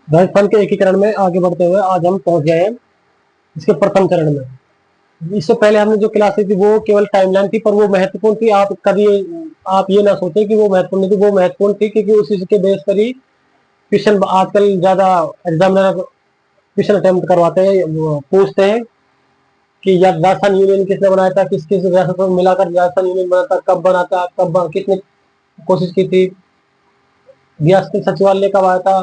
राजस्थान के एकीकरण में आगे बढ़ते हुए आज हम पहुंच गए हैं इसके प्रथम चरण में। इससे पहले हमने जो क्लासेस थी वो केवल टाइमलाइन थी, पर वो महत्वपूर्ण थी। आप कभी आप ये ना सोचे कि वो महत्वपूर्ण नहीं थी, वो महत्वपूर्ण थी क्योंकि उसी के बेस पर ही क्वेश्चन आजकल ज्यादा एग्जामिनर क्वेश्चन अटेम्प्ट करवाते हैं, पूछते हैं कि यार राजस्थान यूनियन किसने बनाया था, किस किस रियासत को मिलाकर राजस्थान यूनियन बना था, कब बना था, किसने कोशिश की थी, रियासती सचिवालय कब आया था।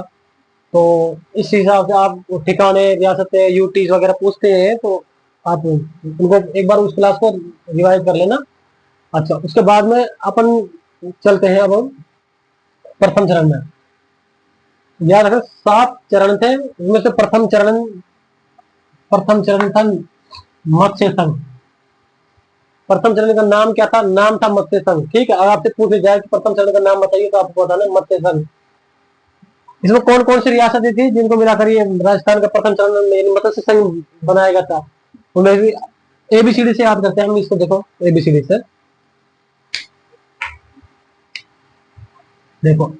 तो इस हिसाब से आप ठिकाने, रियासतें, यूटीज वगैरह पूछते हैं, तो आप उनको एक बार उस क्लास को रिवाइज कर लेना। अच्छा, उसके बाद में अपन चलते हैं अब हम प्रथम चरण में। याद रखना 7 चरण थे, उनमें से प्रथम चरण था मत्स्य संघ। प्रथम चरण का नाम क्या था? नाम था मत्स्य संघ। ठीक है, अगर आपसे पूछ जाए कि प्रथम चरण का नाम बताइए तो आपको बताना मत्स्य संघ। इसमें कौन कौन सी रियासतें थी जिनको मिलाकर ये राजस्थान का प्रथम चरण में मत्स्य संघ बनाया गया था? उनमें भी एबीसीडी से याद करते हैं हम इसको। देखो एबीसीडी से देखो,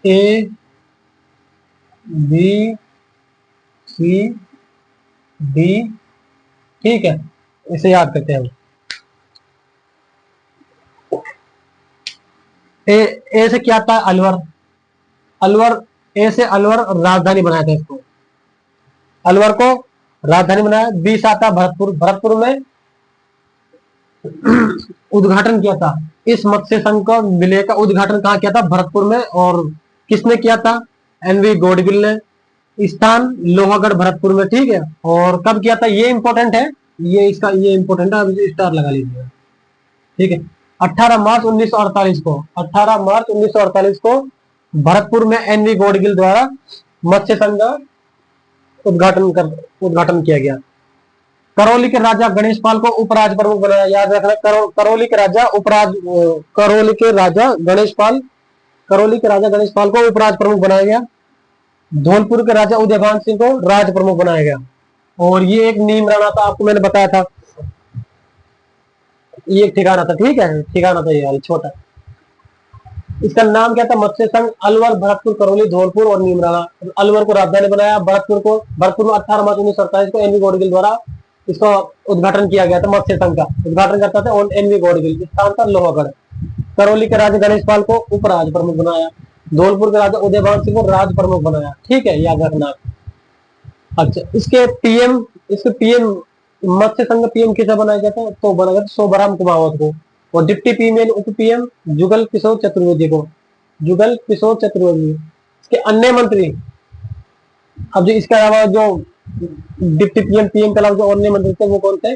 ए बी सी डी। ठीक है, इसे याद करते हैं हम। ए ए से क्या था? अलवर। अलवर, ए से अलवर राजधानी बनाया था इसको, अलवर को राजधानी बनाया। बी से आता भरतपुर। भरतपुर में उद्घाटन किया था इस मत्स्य संघ का विलय का उद्घाटन कहाँ किया था? भरतपुर में। और किसने किया था? एनवी गॉडगिल ने। स्थान लोहागढ़ भरतपुर में। ठीक है, और कब किया था? ये इंपॉर्टेंट है, ये इंपॉर्टेंट है, अब स्टार लगा लीजिए। ठीक है, 18 मार्च 1948 को, 18 मार्च 1948 को भरतपुर में एनवी गॉडगिल द्वारा मत्स्य संघ का उद्घाटन किया गया। करौली के राजा गणेश पाल को उपराज प्रमुख बनाया। याद रखना, करौली के राजा गणेश पाल, करौली के राजा गणेश पाल को उपराज प्रमुख बनाया गया। धौलपुर के राजा उदयभान सिंह को राज प्रमुख बनाया गया। और ये एक नीम राणा था, आपको मैंने बताया था, ये एक ठिकाना था। ठीक है, ठिकाना था ये छोटा। इसका नाम क्या था? मत्स्य संघ। अलवर, भरतपुर, करौली, धौलपुर और नीमराणा। अलवर को राजधानी बनाया। भरतपुर में 18 मार्च 1947 को एनवी गॉडगिल द्वारा इसका उद्घाटन किया गया था। मत्स्य संघ का उद्घाटन करता था एनवी गॉडगिल। स्थान था लोहागढ़। करौली के राजा गणेश पाल को उपराज प्रमुख बनाया। धौलपुर के राजा उदयभान सिंह को राज प्रमुख बनाया। ठीक है, याद रखना। अच्छा, इसके पीएम मत्स्य संघ पीएम किसे बनाया गया था? तो बनाया गया शोभराम कुमावत को। और डिप्टी पीएम उप पीएम जुगल किशोर चतुर्वेदी को। जुगल किशोर चतुर्वेदी। इसके अन्य मंत्री, अब जो इसके अलावा जो डिप्टी पीएम के अलावा जो अन्य मंत्री थे वो कौन थे?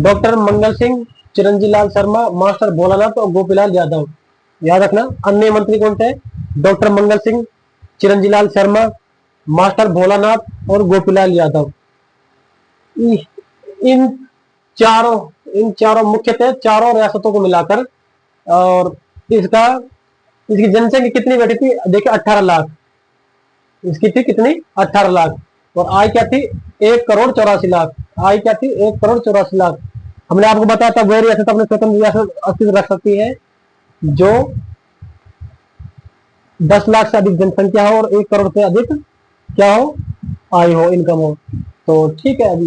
डॉक्टर मंगल सिंह, चिरंजी लाल शर्मा, मास्टर भोलानाथ और गोपीलाल यादव। याद रखना, अन्य मंत्री कौन थे? डॉक्टर मंगल सिंह, चिरंजी लाल शर्मा, मास्टर भोलानाथ और गोपीलाल यादव। इन चारों इन चारों मुख्यतः चारों रियासतों को मिलाकर, और इसका इसकी जनसंख्या कितनी बैठी थी? देखिए 18 लाख। इसकी थी कितनी? 18 लाख। और आय क्या थी? 1 करोड़ 84 लाख। आय क्या थी? 1 करोड़ 84 लाख। हमने आपको बताया था वह रियासत अपने स्वतंत्र रियासत अस्तित्व रख सकती है जो 10 लाख से अधिक जनसंख्या हो और 1 करोड़ से अधिक क्या हो? आय हो, इनकम हो। तो ठीक है, अब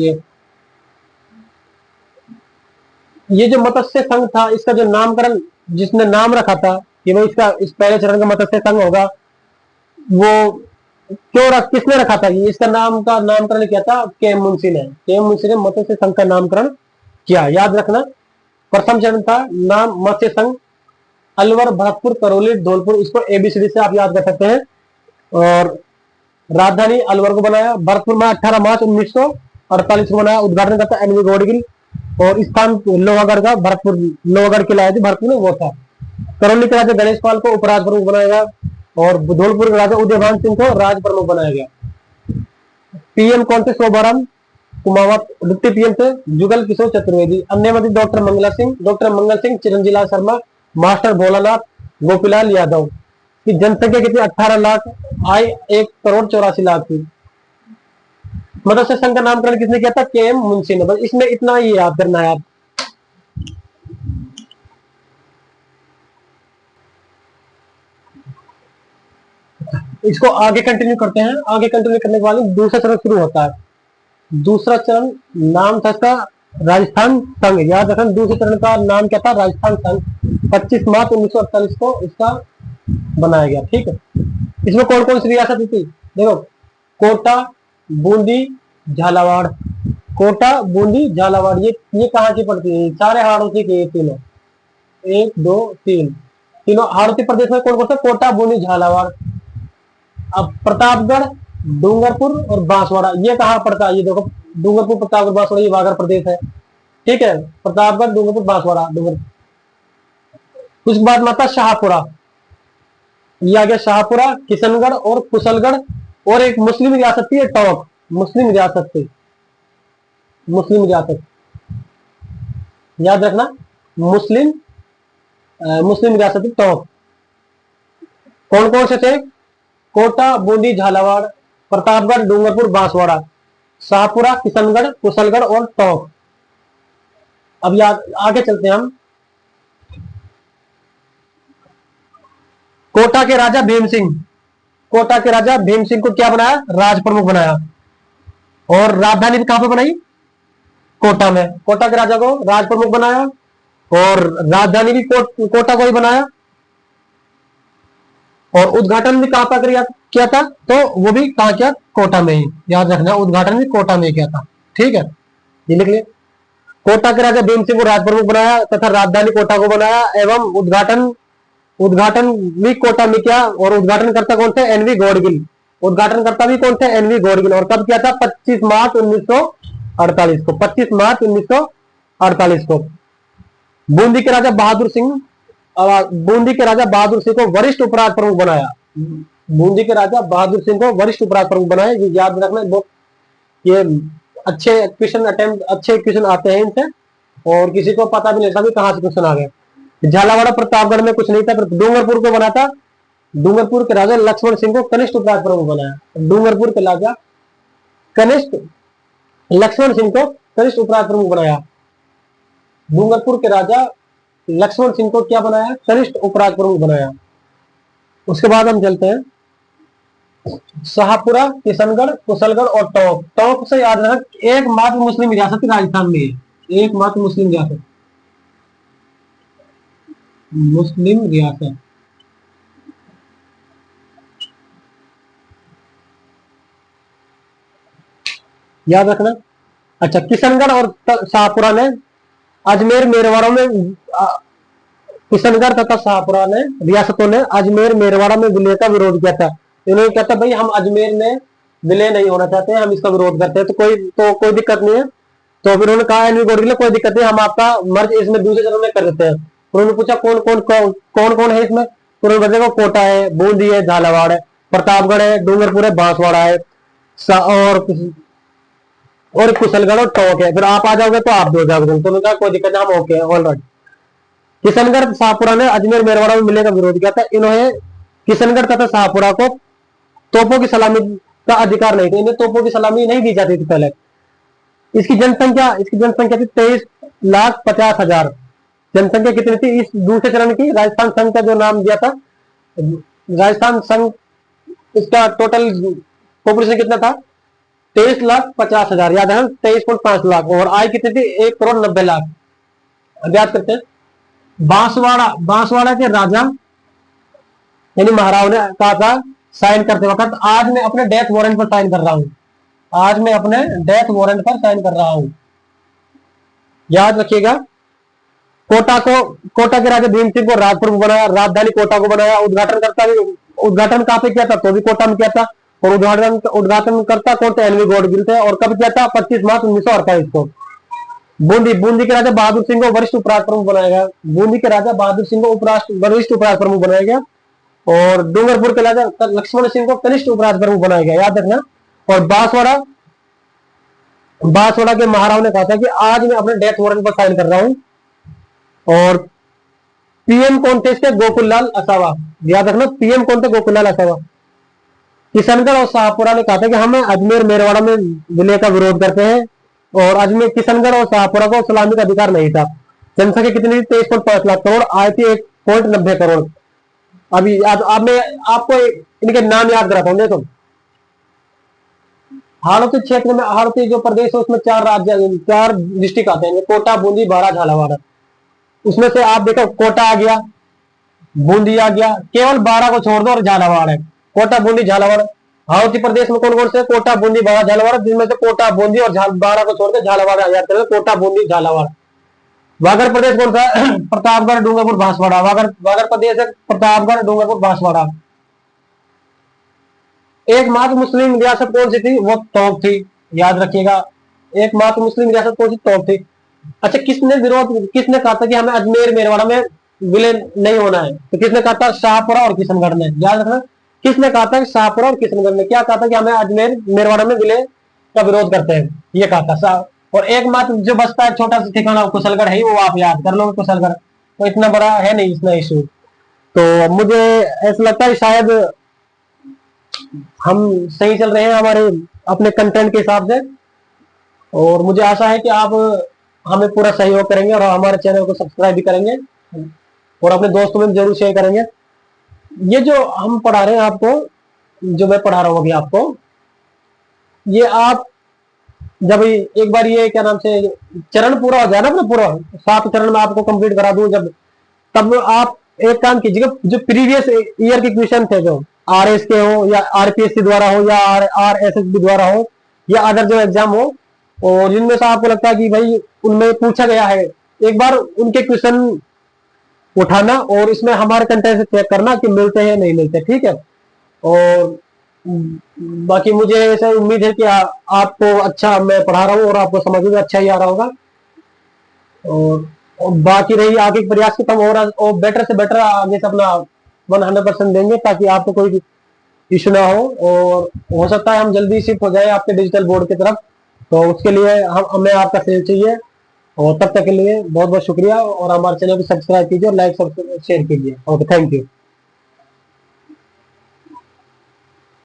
ये जो मत्स्य संघ था, इसका जो नामकरण जिसने नाम रखा था कि भाई इसका इस पहले चरण का मत्स्य संघ होगा, वो किसने रखा था? इसका नामकरण किया था केएम मुंशी ने। केएम मुंशी ने मत्स्य संघ का नामकरण किया। याद रखना, प्रथम चरण था नाम मत्स्य संघ। अलवर, भरतपुर, करौली, धौलपुर, इसको एबीसीडी से आप याद कर सकते हैं। और राजधानी अलवर को बनाया। भरतपुर में 18 मार्च 1948 को बनाया। उद्घाटन करता एनवी गॉडगिल। और स्थान लोहागढ़ का, भरतपुर लोहागढ़ किला है भरतपुर में, वो था। करौली के राजा गणेश पाल को उपराज प्रमुख बनाया गया। और धौलपुर के राजा उदयभान सिंह को राज प्रमुख बनाया गया। पीएम कौन थे? शोभाराम कुमावत। डिप्टी पीएम थे जुगल किशोर चतुर्वेदी। अन्य मंत्री डॉक्टर मंगल सिंह, चिरंजीलाल शर्मा, मास्टर भोलानाथ, गोपीलाल यादव। की जनसंख्या कितनी? 18 लाख। आय 1 करोड़ 84 लाख थी। मत्स्य संघ का नामकरण किसने किया था? केएम मुंशी ने। बस इसमें इतना ही याद करना है आप। इसको आगे कंटिन्यू करते हैं। आगे कंटिन्यू करने के बाद दूसरा चरण शुरू होता है। दूसरा चरण नाम था इसका राजस्थान संघ। याद रखना दूसरे चरण का नाम क्या था, राजस्थान संघ। 25 मार्च 1948 को इसका बनाया गया। ठीक है, इसमें कौन कौन सी रियासत थी देखो, कोटा, बूंदी, झालावाड़। कोटा, बूंदी, झालावाड़, ये कहाँ की पड़ती है, सारे हाड़ौती के तीनों, 1 2 3 तीनों हाड़ौती प्रदेश में कौन कौन सा, कोटा, बूंदी, झालावाड़। अब प्रतापगढ़, डूंगरपुर और बांसवाड़ा ये कहाँ पड़ता है, ये देखो डूंगरपुर, प्रतापगढ़, बांसवाड़ा ये वागड़ प्रदेश है। ठीक है, प्रतापगढ़, डूंगरपुर, बांसवाड़ा, डूंगर। उसके बाद माता शाहपुरा, ये आ गया शाहपुरा, किशनगढ़ और कुशलगढ़। और एक मुस्लिम रियासत थी टोंक, मुस्लिम रियासत थी, मुस्लिम रियासत याद रखना, मुस्लिम मुस्लिम रियासत थी टोंक। कौन कौन से थे, कोटा, बूंदी, झालावाड़, प्रतापगढ़, डूंगरपुर, बांसवाड़ा, शाहपुरा, किशनगढ़, कुशलगढ़ और टोंक। अब याद आगे चलते हैं हम। कोटा के राजा भीम सिंह, कोटा के राजा भीम सिंह को क्या बनाया, राज प्रमुख बनाया। और राजधानी भी कहां पर बनाई, कोटा में। कोटा के राजा को राज प्रमुख बनाया और राजधानी भी कोटा को ही बनाया। और उद्घाटन भी कहां पर किया था, तो वो भी कहां किया, कोटा में ही। याद रखना उद्घाटन भी कोटा में किया था। ठीक है, ये लिख लिया। कोटा के राजा भीम सिंह को राज प्रमुख बनाया तथा राजधानी कोटा को बनाया एवं उद्घाटन भी कोटा में किया। और उद्घाटनकर्ता कौन थे, एनवी गौड़गिल। उद्घाटनकर्ता भी कौन थे, एनवी गौड़गिल। और कब किया था, 25 मार्च 1948 को, 25 मार्च 1948 को। बूंदी के राजा बहादुर सिंह, बूंदी के राजा बहादुर सिंह को वरिष्ठ उपराज प्रमुख बनाया। बूंदी के राजा बहादुर सिंह को वरिष्ठ उपराज प्रमुख बनाया। ये याद रखना, ये अच्छे क्वेश्चन अटेम्प्ट, अच्छे क्वेश्चन आते हैं इनसे और किसी को पता भी नहीं था कि कहां से क्वेश्चन आ गए। झालावाड़ा प्रतापगढ़ में कुछ नहीं था, डूंगरपुर को बना था। डूंगरपुर के राजा लक्ष्मण सिंह को कनिष्ठ उपराज प्रमुख बनाया। डूंगरपुर के राजा कनिष्ठ लक्ष्मण सिंह को कनिष्ठ उपराज प्रमुख बनाया। डूंगरपुर के राजा लक्ष्मण सिंह को क्या बनाया, कनिष्ठ उपराज प्रमुख बनाया। उसके बाद हम चलते हैं शाहपुरा, किशनगढ़, कुशलगढ़ और टोंक। टोंक से याद रखना एकमात्र मुस्लिम रियासत राजस्थान में है, एकमात्र मुस्लिम रियासत, मुस्लिम रियासत। याद रखना। अच्छा, किशनगढ़ और शाहपुरा ने अजमेर मेरवाड़ा में, किशनगढ़ तथा शाहपुरा ने रियासतों ने अजमेर मेरवाड़ा में विलय का विरोध किया था। इन्होंने कहता भाई हम अजमेर में विलय नहीं होना चाहते हैं, हम इसका विरोध करते हैं, तो कोई दिक्कत नहीं है। तो फिर उन्होंने कहा एनवी गौड़गिल कोई दिक्कत नहीं, हम आपका मर्ज इसमें दूसरे चरण में कर देते हैं। उन्होंने पूछा कौन कौन है इसमें, तो उन्होंने बताया कोटा है, बूंदी है, झालावाड़ है, प्रतापगढ़ है, डूंगरपुर है, बांसवाड़ा है और कुशलगढ़ और टोंक है। फिर आप आ जाओगे तो आप दो जाओगे, तो उन्होंने कहा कोई दिक्कत नहीं, हम okay all right. Kishangarh Shahpura ने अजमेर मेरवाड़ा में मिलने का विरोध किया था। इन्होंने किशनगढ़ तथा शाहपुरा को तोपों की सलामी का अधिकार नहीं था, इन्हें तोपों की सलामी नहीं दी जाती थी पहले। इसकी जनसंख्या थी 23,50,000। जनसंख्या कितनी थी इस दूसरे चरण की, राजस्थान संघ का जो नाम दिया था, राजस्थान संघ, इसका टोटल पॉपुलेशन कितना था, 23,50,000। याद है 23.5 लाख। और आय कितनी थी, 1,90,00,000। अब याद करते हैं, बांसवाड़ा के राजा यानी महाराव ने कहा था साइन करते वक्त, आज मैं अपने डेथ वारंट पर साइन कर रहा हूं, आज मैं अपने डेथ वारंट पर साइन कर रहा हूं। याद रखिएगा। कोटा के राजा भीम सिंह को राज प्रमुख बनाया, राजधानी कोटा को बनाया। उद्घाटन कहां पे किया था, तो भी कोटा में किया था। और उद्घाटन करता कौन थे, एनवी गौड़गिल थे। और कब किया था, 25 मार्च 1948 को। बूंदी के राजा बहादुर सिंह को वरिष्ठ उपराज प्रमुख बनाया गया। बूंदी के राजा बहादुर सिंह को वरिष्ठ उपराज प्रमुख बनाया गया। और डूंगरपुर के राजा लक्ष्मण सिंह को कनिष्ठ उपराज प्रमुख बनाया गया। याद रखना। और बांसवाड़ा के महाराव ने कहा था कि आज मैं अपने डेथ वारंट पर साइन कर रहा हूं। और पीएम कौन थे इसके, गोकुललाल असावा। याद रखना, पीएम कौन थे, गोकुललाल असावा। किशनगढ़ और शाहपुरा ने कहा था कि हम अजमेर मेरवाड़ा में विलय का विरोध करते हैं। और अजमेर, किशनगढ़ और शाहपुरा को सलामी का अधिकार नहीं था। जनसंख्या कितनी थी, 23.5 लाख करोड़। आय थी 1.90 करोड़। अभी अब मैं आपको इनके नाम याद कराता हूँ। देखो, हाड़ौती क्षेत्र में, हाड़ौती जो प्रदेश है उसमें 4 राज्य, 4 डिस्ट्रिक्ट आते हैं, कोटा, बूंदी, बारा, झालावाड़। उसमें से आप देखो, कोटा आ गया, बूंदी आ गया, केवल 12 को छोड़ दो और झालावाड़ है। कोटा, बूंदी, झालावाड़। हाड़ौती प्रदेश में कौन कौन से? कोटा, बूंदी, बारा, झालावाड़, जिनमें से कोटा, बूंदी और 12 को छोड़ के झालावाड़ याद करें। कोटा, बूंदी, झालावाड़। वागड़ प्रदेश कौन सा है? प्रतापगढ़, डूंगरपुर, बांसवाड़ा। वागड़ प्रदेश है प्रतापगढ़, डूंगरपुर, बांसवाड़ा। एकमात्र मुस्लिम रियासत कौन सी थी? वो टोंक थी, याद रखिएगा। एकमात्र मुस्लिम रियासत कौन सी? टोंक थी। अच्छा, किसने कहा था कि हमें अजमेर मेरवाड़ा में विलय नहीं होना है? तो किसने कहा था? शाहपुरा और किशनगढ़ ने। याद रखना, किसने कहा था? शाहपुरा और किशनगढ़ ने क्या कहा था कि हमें अजमेर मेरवाड़ा में विलय का विरोध करते हैं, ये कहा था। और एकमात्र जो बचता है छोटा सा ठिकाना कुशलगढ़ है, वो आप याद कर लो, कुशलगढ़ तो इतना बड़ा है नहीं इतना इशू। तो मुझे ऐसा लगता है शायद हम सही चल रहे हैं हमारे अपने कंटेंट के हिसाब से, और मुझे आशा है कि आप हमें पूरा सहयोग करेंगे और हमारे चैनल को सब्सक्राइब भी करेंगे और अपने दोस्तों में जरूर शेयर करेंगे। ये जो हम पढ़ा रहे हैं आपको, जो मैं पढ़ा रहा हूँ अभी आपको, ये आप जब एक बार ये क्या नाम से चरण पूरा हो जाए ना, अपना पूरा 7 चरण में आपको कंप्लीट करा दूं जब, तब आप एक काम कीजिएगा, जो प्रीवियस ईयर के क्वेश्चन थे, जो आरएस के हो या आरपीएससी द्वारा हो या आरएसएसबी द्वारा हो या अदर जो एग्जाम हो, और जिनमें से आपको लगता है कि भाई उनमें पूछा गया है, एक बार उनके क्वेश्चन उठाना और इसमें हमारे कंटेंट से चेक करना कि मिलते हैं नहीं मिलते, ठीक है। और बाकी मुझे ऐसा उम्मीद है कि आपको अच्छा मैं पढ़ा रहा हूँ और आपको समझ में अच्छा ही आ रहा होगा। और बाकी रही आगे के प्रयास की, और बेटर से बेटर आगे से अपना 100% देंगे ताकि आपको कोई इशू ना हो, और हो सकता है हम जल्दी शिफ्ट हो जाए आपके डिजिटल बोर्ड की तरफ। तो उसके लिए हमें आपका सहयोग चाहिए, और तब तक के लिए बहुत बहुत शुक्रिया, और हमारे चैनल को सब्सक्राइब कीजिए और लाइक शेयर कीजिए। Okay, thank you.